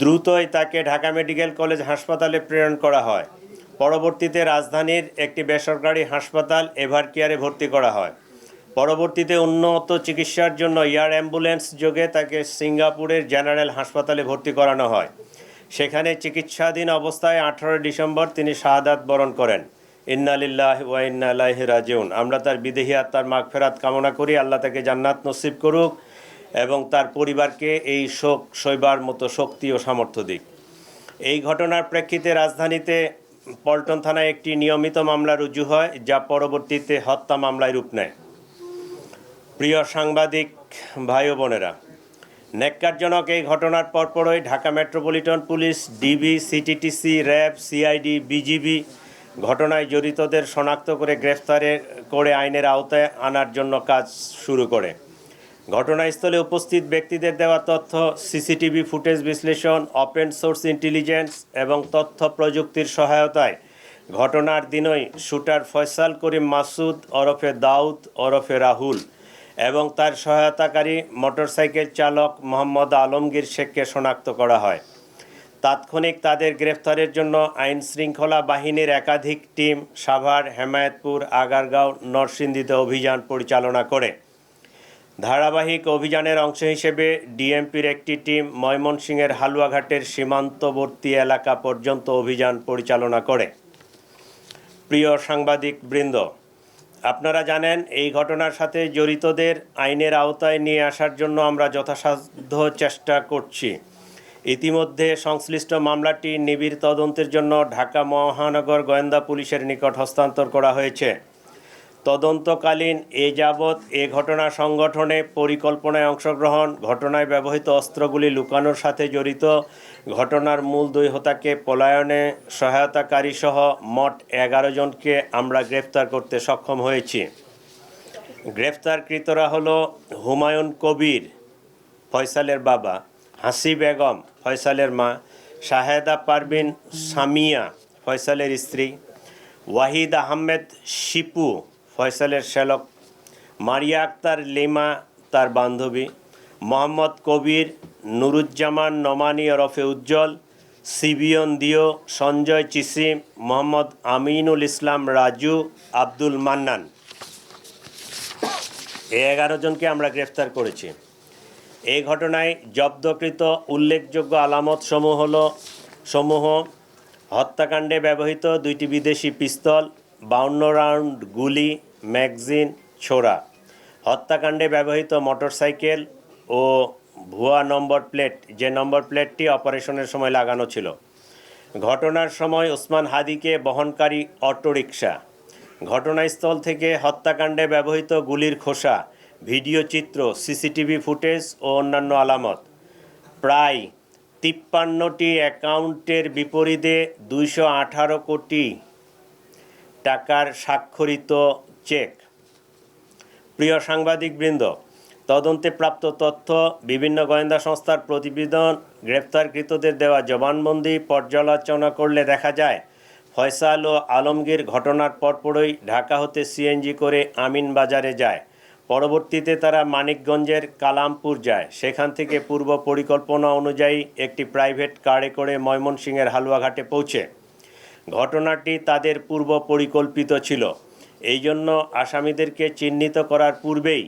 দ্রুতই তাকে Dhaka medical college হাসপাতালে প্রেরণ করা হয়। পরবর্তীতে রাজধানীর একটি বেসরকারি হাসপাতাল এভারকেয়ারে ভর্তি করা হয়। পরবর্তীতে উন্নত চিকিৎসার জন্য এয়ার অ্যাম্বুলেন্স যোগে তাকে সিঙ্গাপুরের জেনারেল হাসপাতালে ভর্তি করানো হয়। সেখানে চিকিৎসাধীন অবস্থায় 18 ডিসেম্বর তিনি শাহাদাত বরণ করেন। ইন্না লিল্লাহি ওয়া ইন্না ইলাইহি রাজিউন। আমরা তার বিদেহী আত্মার মাগফিরাত কামনা করি, আল্লাহ তাকে জান্নাত নসিব করুক এবং তার পরিবারকে এই শোক সইবার মতো শক্তি ও সামর্থ্য দিক। এই ঘটনার প্রেক্ষিতে রাজধানীতে পল্টন থানায় একটি নিয়মিত মামলা রুজু হয়, যা পরবর্তীতে হত্যা মামলায় রূপ নেয়। প্রিয় সাংবাদিক ভাই ও বোনেরা, ন্যাক্কারজনক এই ঘটনার পরপরই Dhaka metropolitan police, DB, CTTC, RAB, CID, BGB ঘটনায় জড়িতদের শনাক্ত করে গ্রেফতার করে আইনের আওতায় আনার জন্য কাজ শুরু করে। ঘটনাস্থলে উপস্থিত ব্যক্তিদের দেওয়া তথ্য, সিসিটিভি ফুটেজ বিশ্লেষণ, ওপেন সোর্স ইন্টেলিজেন্স এবং তথ্য প্রযুক্তির সহায়তায় ঘটনার দিনই শুটার ফয়সাল করিম মাসুদ ওরফে দাউদ ওরফে রাহুল এবং তার সহায়তাকারী মোটরসাইকেল চালক মোহাম্মদ আলমগীর শেখকে শনাক্ত করা হয়। তাৎক্ষণিক তাদের গ্রেফতারের জন্য আইন শৃঙ্খলা বাহিনীর একাধিক টিম সাভার, হেমায়েতপুর, আগারগাঁও, নরসিংদীতে অভিযান পরিচালনা করে। ধারাবাহিক অভিযানের অংশ হিসেবে ডিএমপির একটি টিম ময়মনসিংহের হালুয়াঘাটের সীমান্তবর্তী এলাকা পর্যন্ত অভিযান পরিচালনা করে। প্রিয় সাংবাদিক বৃন্দ, আপনারা জানেন এই ঘটনার সাথে জড়িতদের আইনের আওতায় নিয়ে আসার জন্য আমরা যথাসাধ্য চেষ্টা করছি। ইতিমধ্যে সংশ্লিষ্ট মামলাটি নিবিড় তদন্তের জন্য ঢাকা মহানগর গোয়েন্দা পুলিশের নিকট হস্তান্তর করা হয়েছে। তদন্তকালীন এ যাবৎ এ ঘটনা সংগঠনে পরিকল্পনায় অংশগ্রহণ, ঘটনায় ব্যবহৃত অস্ত্রগুলি লুকানোর সাথে জড়িত, ঘটনার মূল 2 হোতাকে পলায়নে সহায়তাকারী সহ মোট 11 জনকে আমরা গ্রেফতার করতে সক্ষম হয়েছি। গ্রেফতারকৃতরা হলো হুমায়ুন কবির, ফয়সালের বাবা; হাসি বেগম, ফয়সালের মা; শাহেদা পারভিন সামিয়া, ফয়সালের স্ত্রী; ওয়াহিদ আহমেদ শিপু, ফয়সালের শ্যালক; মারিয়া আক্তার লিমা, তার বান্ধবী; মোহাম্মদ কবির, নুরুজ্জামান নোমানী ওরফে উজ্জ্বল, সিবিয়ন দিও, সঞ্জয় চিসিম, মোহাম্মদ আমিনুল ইসলাম রাজু, আব্দুল মান্নান। এই 11 জনকে আমরা গ্রেফতার করেছি। এই ঘটনায় জব্দকৃত উল্লেখযোগ্য আলামত সমূহ হত্যাকাণ্ডে ব্যবহৃত 2টি বিদেশি পিস্তল, 52 রাউন্ড গুলি, ম্যাগজিন, ছোরা; হত্যাকাণ্ডে ব্যবহৃত মোটরসাইকেল ও ভুয়া নম্বর প্লেট, যে নম্বর প্লেটটি অপারেশনের সময় লাগানো ছিল; ঘটনার সময় ওসমান হাদিকে বহনকারী অটোরিকশা; ঘটনাস্থল থেকে হত্যাকাণ্ডে ব্যবহৃত গুলির খোসা, ভিডিও চিত্র, সিসিটিভি ফুটেজ ও অন্যান্য আলামত; প্রায় 53টি অ্যাকাউন্টের বিপরীতে 218 কোটি টাকার স্বাক্ষরিত চেক। প্রিয় সাংবাদিকবৃন্দ, তদন্তে প্রাপ্ত তথ্য, বিভিন্ন গোয়েন্দা সংস্থার প্রতিবেদন, গ্রেফতারকৃতদের দেওয়া জবানবন্দি পর্যালোচনা করলে দেখা যায় ফয়সাল ও আলমগীর ঘটনার পরপরই ঢাকা হতে সিএনজি করে আমিনবাজারে যায়। পরবর্তীতে তারা মানিকগঞ্জের কালামপুর যায়। সেখান থেকে পূর্ব পরিকল্পনা অনুযায়ী একটি প্রাইভেট কারে করে ময়মনসিংহের হালুয়াঘাটে পৌঁছে। ঘটনাটি তাদের পূর্ব পরিকল্পিত ছিল। এই জন্য আসামিদেরকে চিহ্নিত করার পূর্বেই